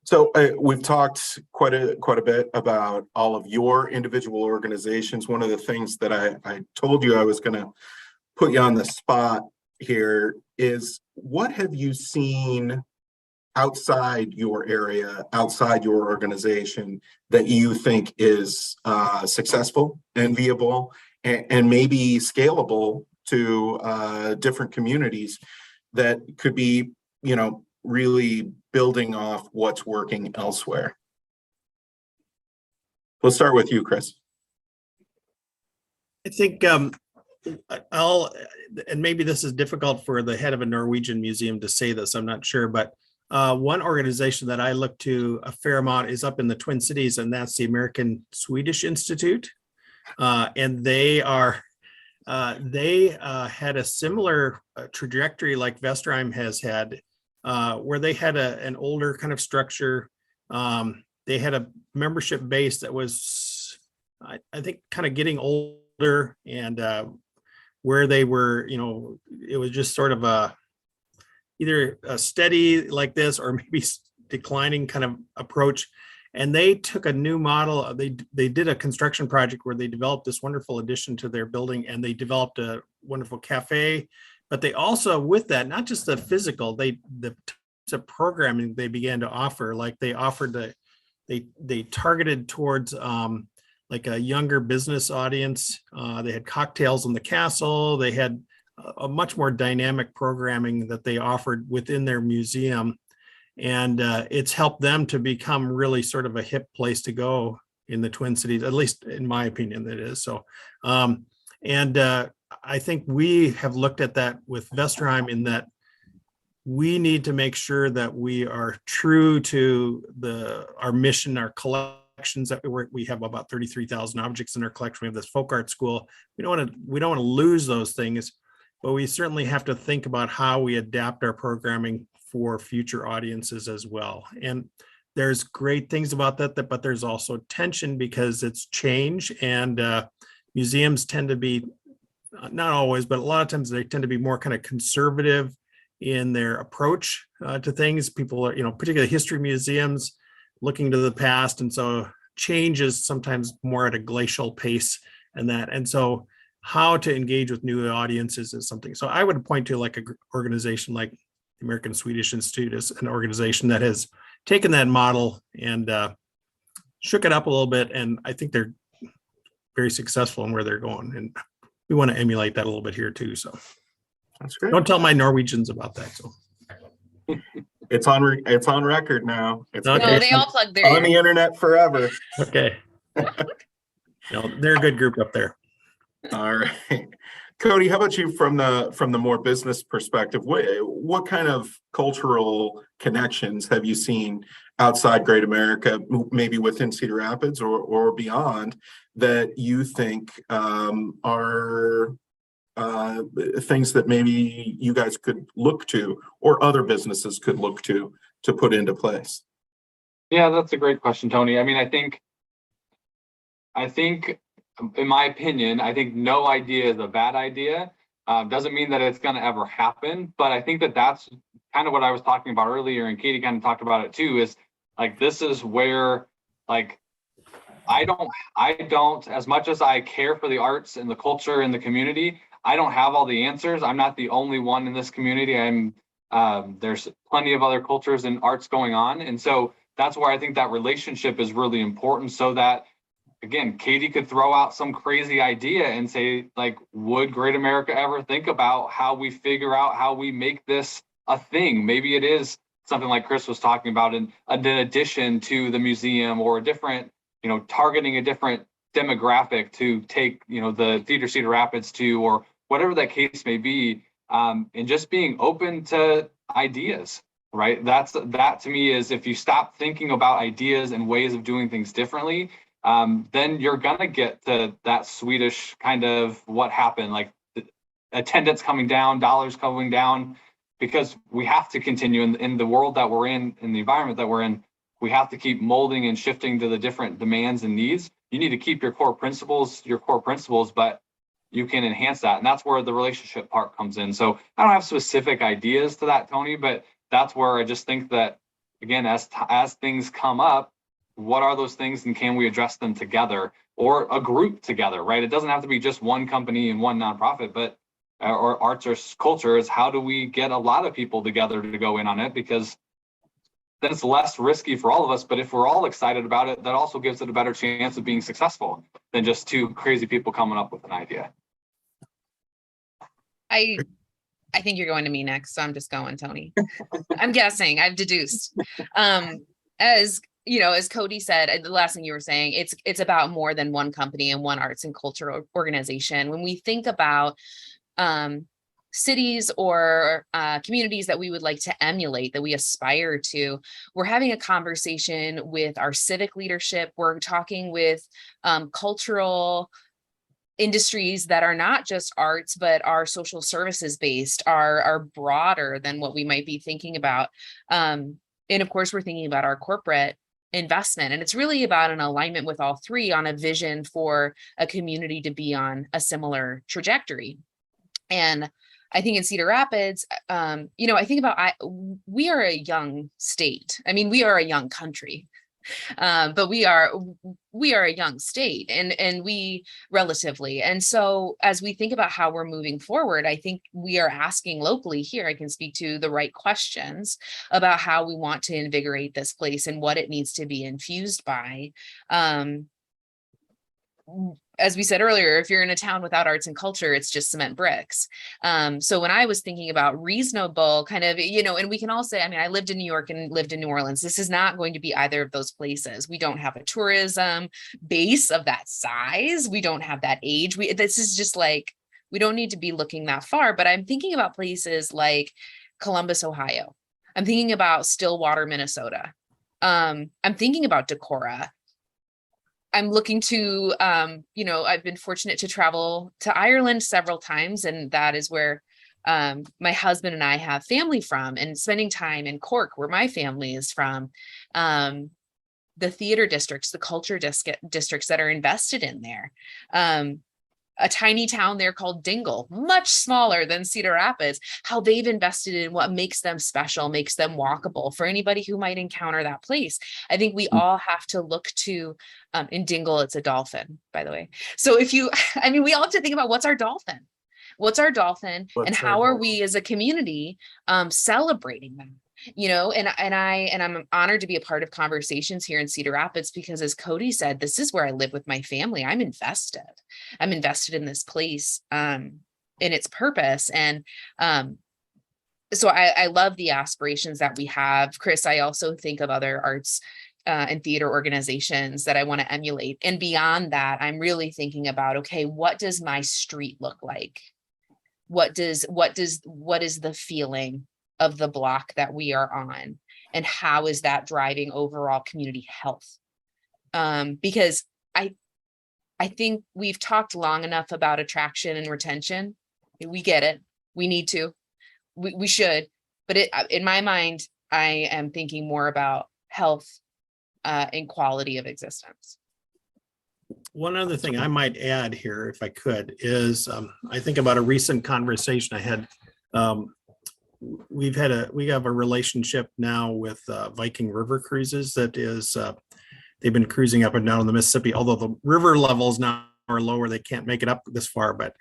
So we've talked quite a bit about all of your individual organizations. One of the things that I told you I was going to put you on the spot here is, what have you seen outside your area, outside your organization, that you think is successful, enviable, and maybe scalable to different communities that could be, really building off what's working elsewhere? We'll start with you, Chris. I think and maybe this is difficult for the head of a Norwegian museum to say this, I'm not sure, but one organization that I look to a fair amount is up in the Twin Cities, and that's the American Swedish Institute. And they had a similar trajectory like Vesterheim has had, where they had an older kind of structure. They had a membership base that was, I think, kind of getting older, and where they were, it was just sort of either a steady like this or maybe declining kind of approach. And they took a new model. They did a construction project where they developed this wonderful addition to their building, and they developed a wonderful cafe. But they also, with that, not just the physical, the types of programming they began to offer, like they offered they targeted towards like a younger business audience. They had cocktails in the castle. They had a much more dynamic programming that they offered within their museum. And it's helped them to become really sort of a hip place to go in the Twin Cities, at least in my opinion, that is. So, I think we have looked at that with Vesterheim in that we need to make sure that we are true to our mission, our collections that we have about 33,000 objects in our collection. We have this folk art school. We don't want to lose those things, but we certainly have to think about how we adapt our programming for future audiences as well. And there's great things about that, but there's also tension because it's change, and museums tend to be, not always, but a lot of times they tend to be more kind of conservative in their approach to things. People are, particularly history museums, looking to the past. And so change is sometimes more at a glacial pace and so how to engage with new audiences is something. So I would point to like an organization like the American Swedish Institute as an organization that has taken that model and shook it up a little bit. And I think they're very successful in where they're going. And we want to emulate that a little bit here too. So That's great. don't tell my Norwegians about that. So It's on record now. It's Okay. No, they all plug their on the internet forever. okay. They're a good group up there. All right. Cody, how about you from the more business perspective? What kind of cultural connections have you seen outside Great America, maybe within Cedar Rapids or beyond, that you think are things that maybe you guys could look to or other businesses could look to put into place? Yeah, that's a great question, Tony. I mean, I think in my opinion, I think no idea is a bad idea. Doesn't mean that it's going to ever happen, but I think that that's kind of what I was talking about earlier, and Katie kind of talked about it too, is like, this is where, like, I don't, as much as I care for the arts and the culture and the community, I don't have all the answers. I'm not the only one in this community. There's plenty of other cultures and arts going on. And so that's where I think that relationship is really important, so that, again, Katie could throw out some crazy idea and say, like, would Great America ever think about how we figure out how we make this a thing? Maybe it is something like Chris was talking about, in addition to the museum, or a different, targeting a different demographic to take, the Theater Cedar Rapids to, or whatever that case may be, and just being open to ideas, right? That to me is, if you stop thinking about ideas and ways of doing things differently, then you're gonna get to that Swedish kind of what happened, like attendance coming down, dollars coming down, because we have to continue in the world that we're in the environment that we're in. We have to keep molding and shifting to the different demands and needs. You need to keep your core principles, but you can enhance that. And that's where the relationship part comes in. So I don't have specific ideas to that, Tony, but that's where I just think that, again, as things come up, what are those things, and can we address them together, or a group together, right? It doesn't have to be just one company and one nonprofit, but or arts or culture. Is how do we get a lot of people together to go in on it? Because then it's less risky for all of us. But if we're all excited about it, that also gives it a better chance of being successful than just two crazy people coming up with an idea. I think you're going to me next, so I'm just going, Tony. I'm guessing. I've deduced. As Cody said, the last thing you were saying, it's about more than one company and one arts and cultural organization. When we think about cities or communities that we would like to emulate, that we aspire to, we're having a conversation with our civic leadership. We're talking with cultural industries that are not just arts, but are social services based, are broader than what we might be thinking about. And of course, we're thinking about our corporate investment. And it's really about an alignment with all three on a vision for a community to be on a similar trajectory. And I think in Cedar Rapids, I think about, we are a young state. I mean, we are a young country, but we are a young state, and we relatively. And so as we think about how we're moving forward, I think we are asking locally here, I can speak to the right questions about how we want to invigorate this place and what it needs to be infused by. as we said earlier, if you're in a town without arts and culture, it's just cement bricks. So when I was thinking about reasonable kind of, and we can all say, I mean, I lived in New York and lived in New Orleans. This is not going to be either of those places. We don't have a tourism base of that size. We don't have that age. This is just like, we don't need to be looking that far, but I'm thinking about places like Columbus, Ohio. I'm thinking about Stillwater, Minnesota. I'm thinking about Decorah. I'm looking to, I've been fortunate to travel to Ireland several times, and that is where my husband and I have family from, and spending time in Cork, where my family is from, the theater districts, the culture districts that are invested in there. A tiny town there called Dingle, much smaller than Cedar Rapids, how they've invested in what makes them special, makes them walkable for anybody who might encounter that place. I think we all have to look to, in Dingle, it's a dolphin, by the way. So we all have to think about what's our dolphin? What's our dolphin, and how are we as a community celebrating them? And I'm honored to be a part of conversations here in Cedar Rapids, because as Cody said, this is where I live with my family. I'm invested in this place, in its purpose. And so I love the aspirations that we have. Chris, I also think of other arts and theater organizations that I want to emulate. And beyond that, I'm really thinking about, okay, what does my street look like? What is the feeling of the block that we are on, and how is that driving overall community health? Because I think we've talked long enough about attraction and retention. We get it. We need to, we should, but in my mind, I am thinking more about health and quality of existence. One other thing I might add here, if I could, is I think about a recent conversation I had. We have a relationship now with Viking River Cruises that is, they've been cruising up and down the Mississippi, although the river levels now are lower, they can't make it up this far, but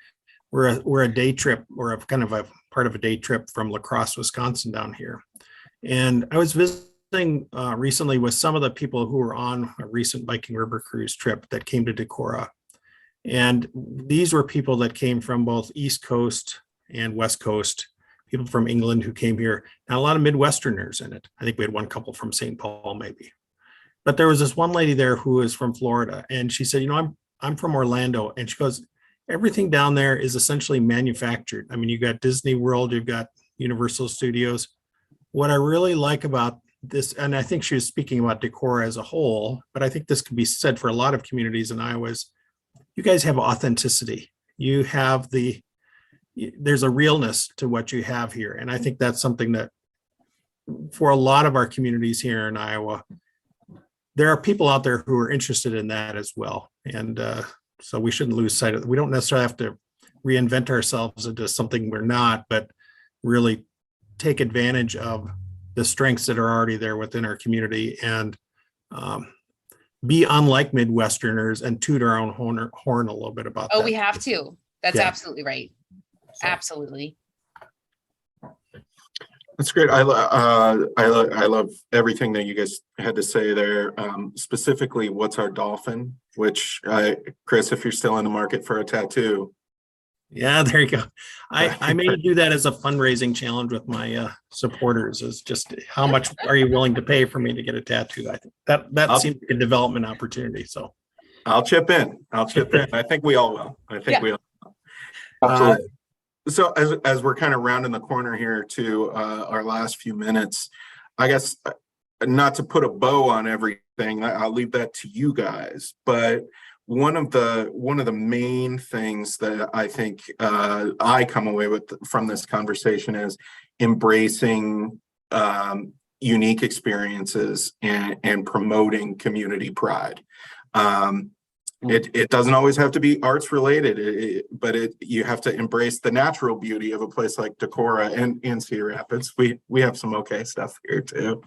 we're a day trip, or a kind of a part of a day trip from La Crosse, Wisconsin down here. And I was visiting recently with some of the people who were on a recent Viking River cruise trip that came to Decorah. And these were people that came from both East Coast and West Coast, people from England who came here, and a lot of Midwesterners in it. I think we had one couple from St. Paul, maybe. But there was this one lady there who is from Florida, and she said, I'm from Orlando. And she goes, everything down there is essentially manufactured. I mean, you got Disney World, you've got Universal Studios. What I really like about this, and I think she was speaking about Decorah as a whole, but I think this could be said for a lot of communities in Iowa, is you guys have authenticity. You have there's a realness to what you have here. And I think that's something that for a lot of our communities here in Iowa, there are people out there who are interested in that as well. And so we shouldn't lose sight of it. We don't necessarily have to reinvent ourselves into something we're not, but really take advantage of the strengths that are already there within our community, and be unlike Midwesterners and toot our own horn a little bit about that. Oh, we have to. That's Yeah. absolutely right. So. Absolutely. That's great. I love everything that you guys had to say there. Specifically, what's our dolphin? Which, Chris, if you're still in the market for a tattoo. Yeah, there you go. I may do that as a fundraising challenge with my supporters. Is just how much are you willing to pay for me to get a tattoo? I think that seems like a development opportunity. So I'll chip in. I think we all will. We all will. Absolutely. So as we're kind of rounding the corner here to our last few minutes, I guess not to put a bow on everything, I'll leave that to you guys. But one of the main things that I think I come away with from this conversation is embracing unique experiences and promoting community pride. It doesn't always have to be arts related, but you have to embrace the natural beauty of a place like Decorah and Cedar Rapids. We have some okay stuff here too.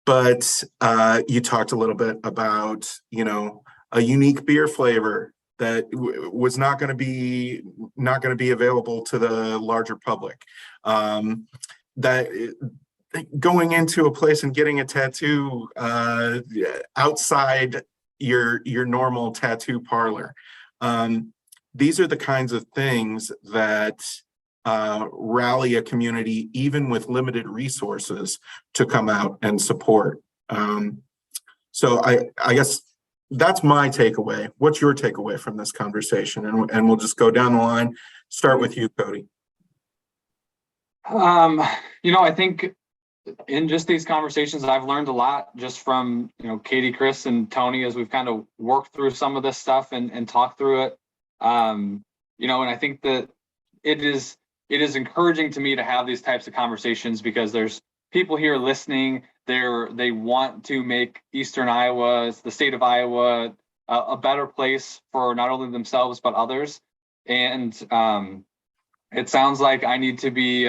But you talked a little bit about, a unique beer flavor that was not going to be available to the larger public. That going into a place and getting a tattoo outside your normal tattoo parlor. These are the kinds of things that rally a community, even with limited resources, to come out and support. So I guess that's my takeaway. What's your takeaway from this conversation? And we'll just go down the line. Start with you, Cody. I think in just these conversations, I've learned a lot just from, Katie, Chris, and Tony, as we've kind of worked through some of this stuff and talked through it. And I think that it is encouraging to me to have these types of conversations, because there's people here listening. They want to make Eastern Iowa, the state of Iowa, a better place for not only themselves but others. And it sounds like I need to be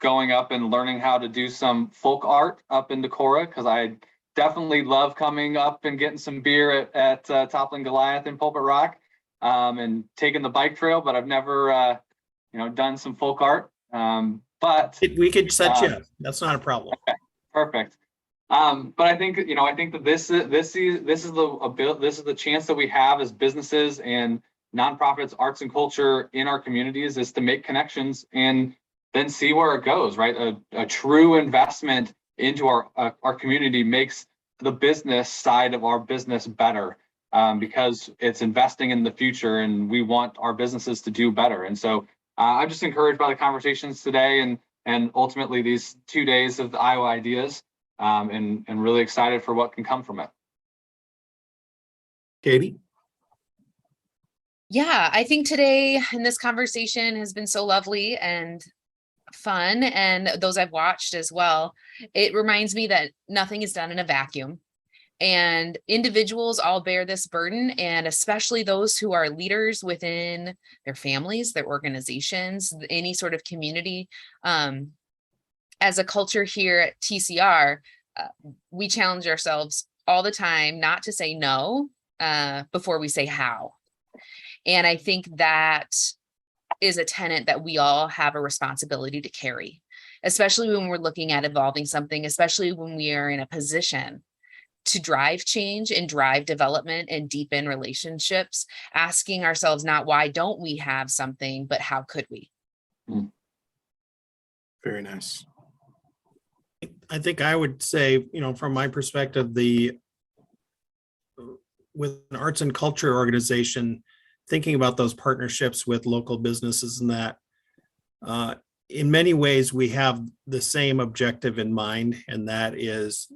going up and learning how to do some folk art up in Decorah, because I definitely love coming up and getting some beer at Toppling Goliath in Pulpit Rock, and taking the bike trail. But I've never done some folk art. But we could set you up. That's not a problem. Okay, perfect. But I think that this is the chance that we have as businesses and nonprofits, arts and culture in our communities, is to make connections and then see where it goes. Right, a true investment into our community makes the business side of our business better, because it's investing in the future, and we want our businesses to do better. And so I'm just encouraged by the conversations today, and ultimately these 2 days of the Iowa Ideas, and really excited for what can come from it. Katie? Yeah, I think today in this conversation has been so lovely and fun, and those I've watched as well. It reminds me that nothing is done in a vacuum, and individuals all bear this burden, and especially those who are leaders within their families, their organizations, any sort of community. As a culture here at TCR, we challenge ourselves all the time not to say no before we say how. And I think that is a tenet that we all have a responsibility to carry, especially when we're looking at evolving something, especially when we are in a position to drive change and drive development and deepen relationships, asking ourselves not why don't we have something, but how could we? Very nice. I think I would say, from my perspective, with an arts and culture organization, thinking about those partnerships with local businesses and that, in many ways, we have the same objective in mind, and that is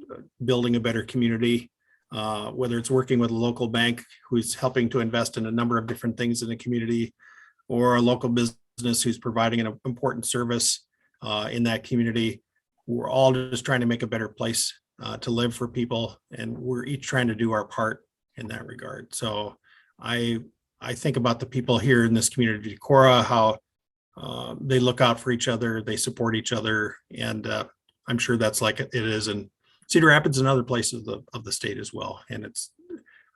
building a better community, whether it's working with a local bank who's helping to invest in a number of different things in the community, or a local business who's providing an important service in that community. We're all just trying to make a better place to live for people, and we're each trying to do our part in that regard. So I think about the people here in this community, Decorah, how they look out for each other, they support each other, and I'm sure that's like it is in Cedar Rapids and other places of the state as well. And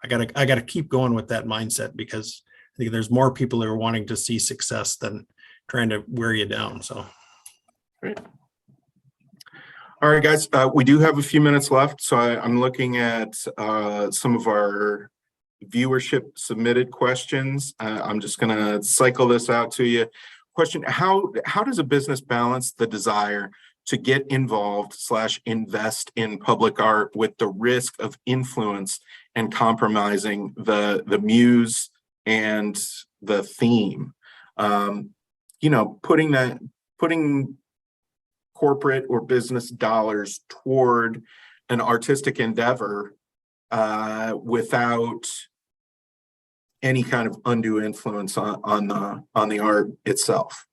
I gotta keep going with that mindset, because I think there's more people who are wanting to see success than trying to wear you down. So Great. All right, guys, we do have a few minutes left. So I'm looking at some of our viewership submitted questions. I'm just going to cycle this out to you. Question: How does a business balance the desire to get involved / invest in public art with the risk of influence and compromising the muse and the theme? Putting corporate or business dollars toward an artistic endeavor without any kind of undue influence on the art itself.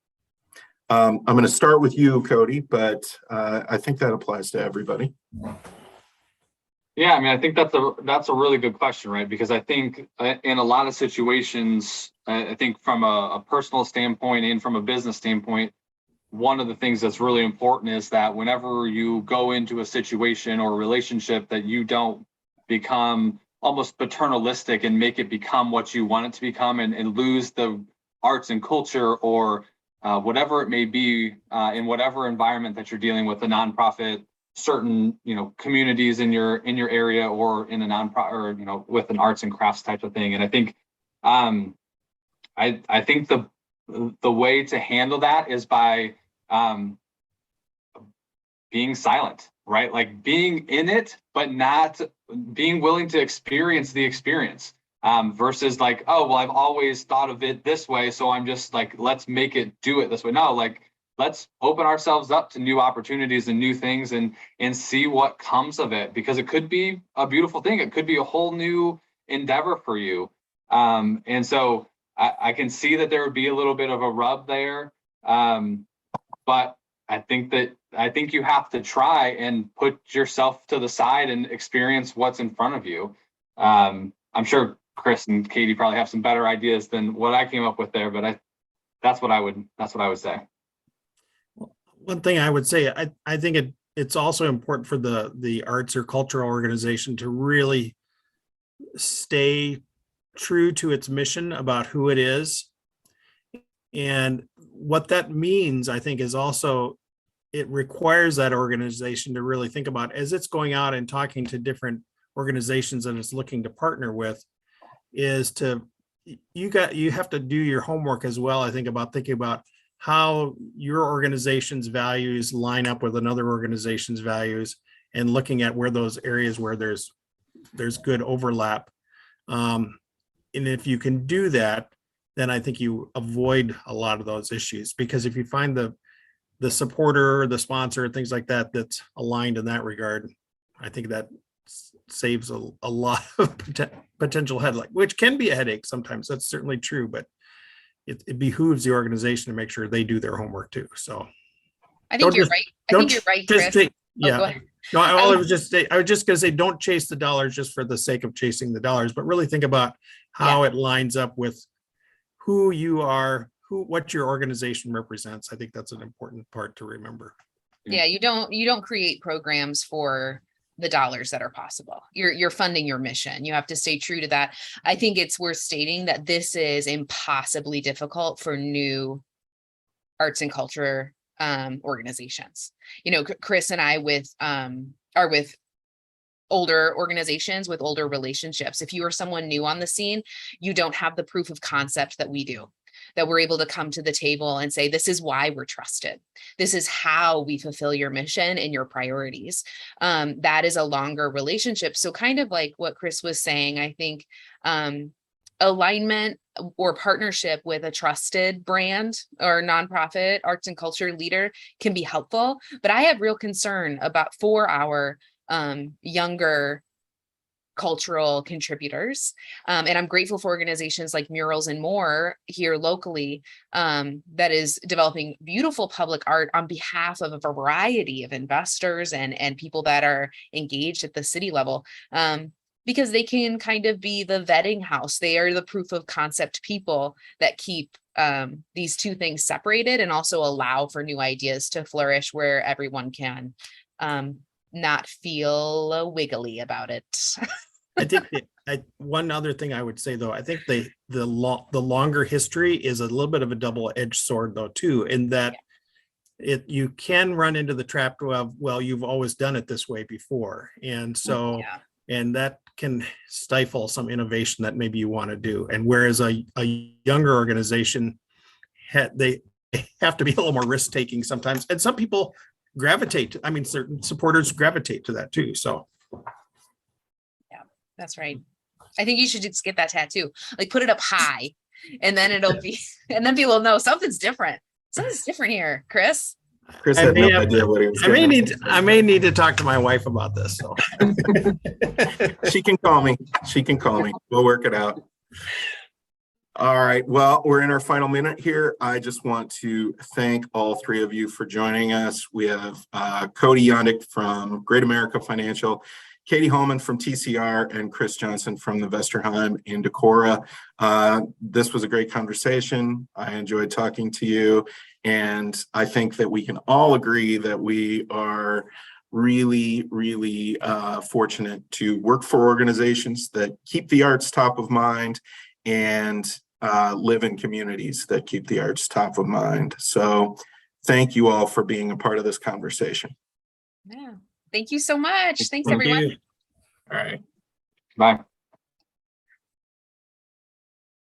I'm going to start with you, Cody, but I think that applies to everybody. Yeah, I mean, I think that's a really good question, right? Because I think in a lot of situations, I think from a personal standpoint and from a business standpoint, one of the things that's really important is that whenever you go into a situation or a relationship, that you don't become almost paternalistic and make it become what you want it to become, and lose the arts and culture or whatever it may be in whatever environment that you're dealing with, a nonprofit, certain, communities in your area or in a nonprofit, or, with an arts and crafts type of thing. And I think, I think the way to handle that is by being silent, right? Like being in it, but not being willing to experience the experience, versus like, oh, well, I've always thought of it this way, so I'm just like, let's make it do it this way. No, like, let's open ourselves up to new opportunities and new things and see what comes of it, because it could be a beautiful thing. It could be a whole new endeavor for you. And so I can see that there would be a little bit of a rub there. But I think you have to try and put yourself to the side and experience what's in front of you. I'm sure Chris and Katie probably have some better ideas than what I came up with there, but that's what I would say. One thing I would say, I think it's also important for the arts or cultural organization to really stay true to its mission about who it is. And what that means, I think, is also, it requires that organization to really think about, as it's going out and talking to different organizations that it's looking to partner with, is you have to do your homework as well, I think, about thinking about how your organization's values line up with another organization's values, and looking at where those areas where there's good overlap. And if you can do that, then I think you avoid a lot of those issues, because if you find the supporter, the sponsor, things like that, that's aligned in that regard, I think that saves a lot of potential headache, which can be a headache sometimes. That's certainly true, but it behooves the organization to make sure they do their homework too. So I think you're right. I think you're right, Chris. Yeah. Go ahead. No, I was just going to say, don't chase the dollars just for the sake of chasing the dollars, but really think about how it lines up with who you are, what your organization represents. I think that's an important part to remember. Yeah, you don't create programs for the dollars that are possible. You're funding your mission. You have to stay true to that. I think it's worth stating that this is impossibly difficult for new arts and culture organizations. Chris and I are with older organizations with older relationships. If you are someone new on the scene, you don't have the proof of concept that we do, that we're able to come to the table and say, this is why we're trusted. This is how we fulfill your mission and your priorities. That is a longer relationship. So kind of like what Chris was saying, I think alignment or partnership with a trusted brand or nonprofit arts and culture leader can be helpful. But I have real concern for our younger cultural contributors. And I'm grateful for organizations like Murals and More here locally that is developing beautiful public art on behalf of a variety of investors and people that are engaged at the city level. Because they can kind of be the vetting house. They are the proof of concept people that keep these two things separated and also allow for new ideas to flourish where everyone can not feel wiggly about it. I think one other thing I would say, though, I think the longer history is a little bit of a double-edged sword, though, too, in that you can run into the trap of, well, you've always done it this way before. And so, and that can stifle some innovation that maybe you want to do. And whereas a younger organization, they have to be a little more risk-taking sometimes. And some people certain supporters gravitate to that too. So. Yeah, that's right. I think you should just get that tattoo, like put it up high, and then and then people know something's different. Something's different here, Chris. Chris had no idea what he was doing. I may need to talk to my wife about this. So. She can call me. We'll work it out. All right. Well, we're in our final minute here. I just want to thank all three of you for joining us. We have Cody Jandik from Great America Financial, Katie Hallman from TCR, and Chris Johnson from the Vesterheim in Decorah. This was a great conversation. I enjoyed talking to you. And I think that we can all agree that we are really, really fortunate to work for organizations that keep the arts top of mind and live in communities that keep the arts top of mind. So thank you all for being a part of this conversation. Yeah. Thank you so much. Thanks, Thank everyone. you. All right. Bye.